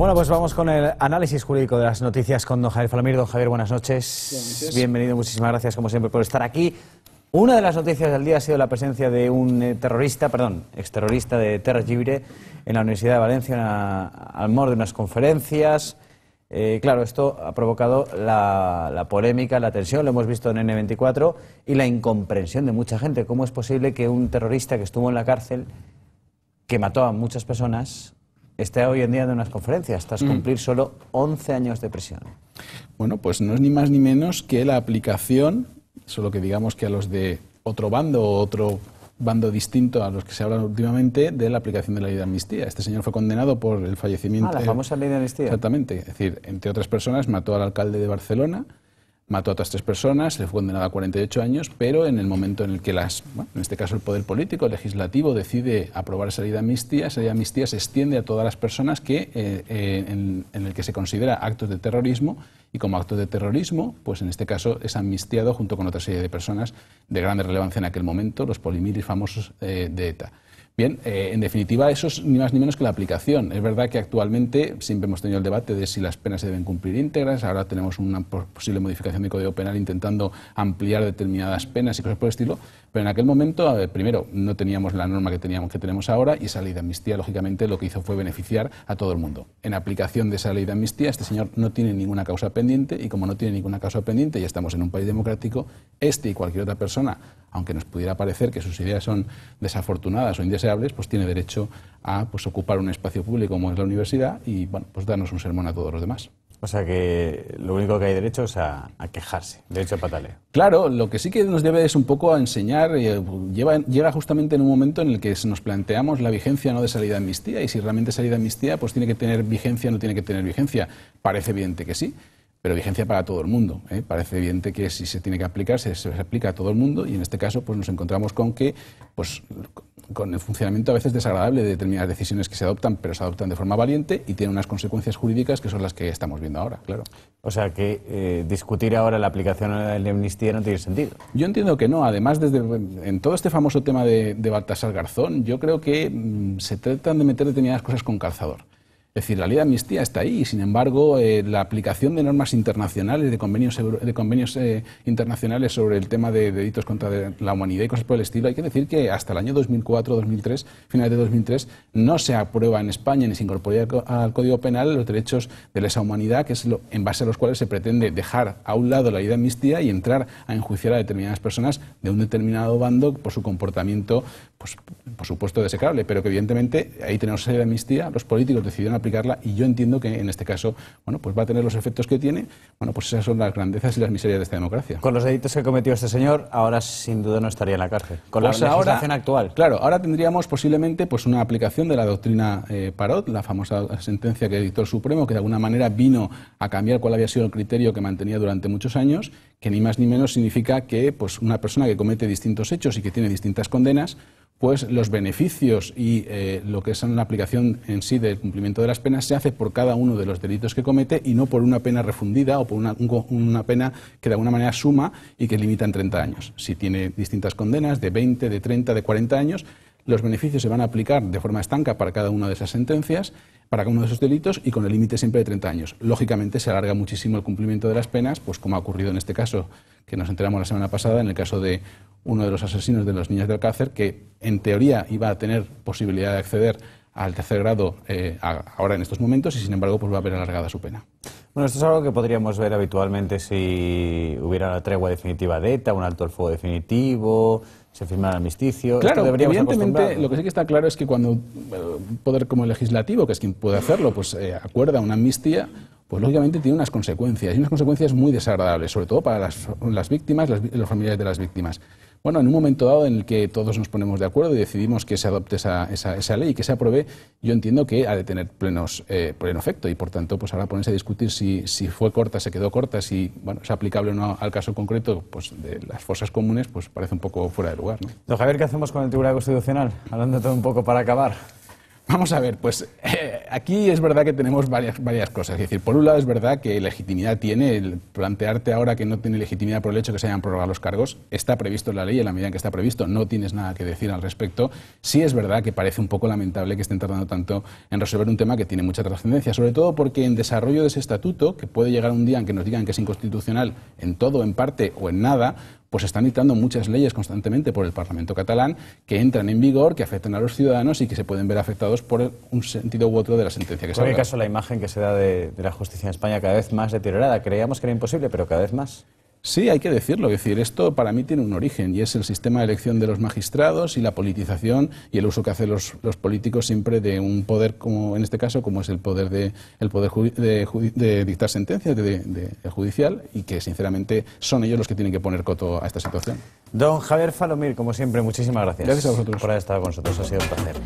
Bueno, pues vamos con el análisis jurídico de las noticias con don Javier Falamir. Don Javier, buenas noches. Bienvenido, muchísimas gracias como siempre por estar aquí. Una de las noticias del día ha sido la presencia de un exterrorista de Terra Lliure en la Universidad de Valencia, al mor de unas conferencias. Claro, esto ha provocado la polémica, la tensión, lo hemos visto en N24, y la incomprensión de mucha gente. ¿Cómo es posible que un terrorista que estuvo en la cárcel, que mató a muchas personas, esté hoy en día en unas conferencias tras cumplir solo 11 años de prisión? Bueno, pues no es ni más ni menos que la aplicación, solo que digamos que a los de otro bando distinto a los que se habla últimamente, de la aplicación de la ley de amnistía. Este señor fue condenado por el fallecimiento... la famosa ley de amnistía. Exactamente. Es decir, entre otras personas, mató al alcalde de Barcelona, mató a otras 3 personas, le fue condenado a 48 años, pero en el momento en el que en este caso el poder político, el legislativo, decide aprobar esa ley de amnistía se extiende a todas las personas que en el que se considera actos de terrorismo, y como actos de terrorismo, pues en este caso es amnistiado junto con otra serie de personas de grande relevancia en aquel momento, los polimiris famosos de ETA. Bien, en definitiva, eso es ni más ni menos que la aplicación. Es verdad que actualmente siempre hemos tenido el debate de si las penas se deben cumplir íntegras. Ahora tenemos una posible modificación del Código Penal intentando ampliar determinadas penas y cosas por el estilo. Pero en aquel momento, primero, no teníamos la norma que tenemos ahora, y esa ley de amnistía, lógicamente, lo que hizo fue beneficiar a todo el mundo. En aplicación de esa ley de amnistía, este señor no tiene ninguna causa pendiente, y como no tiene ninguna causa pendiente y estamos en un país democrático, este y cualquier otra persona, aunque nos pudiera parecer que sus ideas son desafortunadas o indeseables, pues tiene derecho a ocupar un espacio público como es la universidad y pues darnos un sermón a todos los demás. O sea que lo único que hay derecho es a quejarse, derecho a pataleo. Claro, lo que sí que nos debe es un poco a enseñar, llega justamente en un momento en el que nos planteamos la vigencia no de esa ley de amnistía, y si realmente esa ley de amnistía pues tiene que tener vigencia o no tiene que tener vigencia. Parece evidente que sí, pero vigencia para todo el mundo, ¿eh? Parece evidente que si se tiene que aplicar, se aplica a todo el mundo, y en este caso pues nos encontramos con que con el funcionamiento a veces desagradable de determinadas decisiones que se adoptan, pero se adoptan de forma valiente y tienen unas consecuencias jurídicas que son las que estamos viendo ahora, claro. O sea que discutir ahora la aplicación de la amnistía no tiene sentido. Yo entiendo que no. Además, en todo este famoso tema de Baltasar Garzón, yo creo que se tratan de meter determinadas cosas con calzador. Es decir, la ley de amnistía está ahí, y sin embargo la aplicación de normas internacionales, de convenios internacionales sobre el tema de delitos contra la humanidad y cosas por el estilo, hay que decir que hasta el año 2004-2003, finales de 2003, no se aprueba en España ni se incorpora al Código Penal los derechos de lesa humanidad, que es en base a los cuales se pretende dejar a un lado la ley de amnistía y entrar a enjuiciar a determinadas personas de un determinado bando por su comportamiento, pues por supuesto desecrable, pero que evidentemente ahí tenemos esa ley de amnistía, los políticos decidieron aplicarla, y yo entiendo que en este caso, bueno, pues va a tener los efectos que tiene. Bueno, pues esas son las grandezas y las miserias de esta democracia. Con los delitos que cometió este señor, ahora sin duda no estaría en la cárcel. Con pues la legislación actual. Claro, ahora tendríamos posiblemente pues una aplicación de la doctrina Parot, la famosa sentencia que dictó el Supremo, que de alguna manera vino a cambiar cuál había sido el criterio que mantenía durante muchos años, que ni más ni menos significa que pues una persona que comete distintos hechos y que tiene distintas condenas, pues los beneficios y lo que es la aplicación en sí del cumplimiento de las penas se hace por cada uno de los delitos que comete, y no por una pena refundida o por una pena que de alguna manera suma y que limita en 30 años. Si tiene distintas condenas de 20, de 30, de 40 años, los beneficios se van a aplicar de forma estanca para cada una de esas sentencias, para cada uno de esos delitos, y con el límite siempre de 30 años. Lógicamente se alarga muchísimo el cumplimiento de las penas, pues como ha ocurrido en este caso, que nos enteramos la semana pasada, en el caso de uno de los asesinos de los niños de Alcácer, que en teoría iba a tener posibilidad de acceder al tercer grado ahora en estos momentos, y sin embargo pues va a ver alargada su pena. Bueno, esto es algo que podríamos ver habitualmente si hubiera una tregua definitiva de ETA, un alto el fuego definitivo, se firmara el armisticio. Claro, evidentemente lo que sí que está claro es que cuando un poder como el legislativo, que es quien puede hacerlo, pues acuerda una amnistía, pues lógicamente tiene unas consecuencias, y unas consecuencias muy desagradables, sobre todo para las víctimas, los familiares de las víctimas. Bueno, en un momento dado en el que todos nos ponemos de acuerdo y decidimos que se adopte esa ley y que se apruebe, yo entiendo que ha de tener pleno efecto, y por tanto pues ahora ponerse a discutir si fue corta, se quedó corta, si bueno, es aplicable o no al caso concreto pues de las fosas comunes, pues parece un poco fuera de lugar, ¿no? Don Javier, ¿qué hacemos con el Tribunal Constitucional? Hablando todo un poco para acabar. Vamos a ver, pues aquí es verdad que tenemos varias cosas. Es decir, por un lado es verdad que legitimidad tiene el plantearte ahora que no tiene legitimidad por el hecho de que se hayan prorrogado los cargos. Está previsto en la ley, en la medida en que está previsto no tienes nada que decir al respecto. Sí es verdad que parece un poco lamentable que estén tardando tanto en resolver un tema que tiene mucha trascendencia, sobre todo porque en desarrollo de ese estatuto, que puede llegar un día en que nos digan que es inconstitucional en todo, en parte o en nada, pues están dictando muchas leyes constantemente por el Parlamento catalán que entran en vigor, que afectan a los ciudadanos y que se pueden ver afectados por un sentido u otro de la sentencia que se ha dado. En el caso, la imagen que se da de la justicia en España cada vez más deteriorada. Creíamos que era imposible, pero cada vez más. Sí, hay que decirlo. Es decir, esto para mí tiene un origen y es el sistema de elección de los magistrados y la politización y el uso que hacen los políticos siempre de un poder, como en este caso, como es el poder de dictar sentencias, de judicial, y que sinceramente son ellos los que tienen que poner coto a esta situación. Don Javier Falomir, como siempre, muchísimas gracias. Gracias a vosotros por haber estado con nosotros. Ha sido un placer.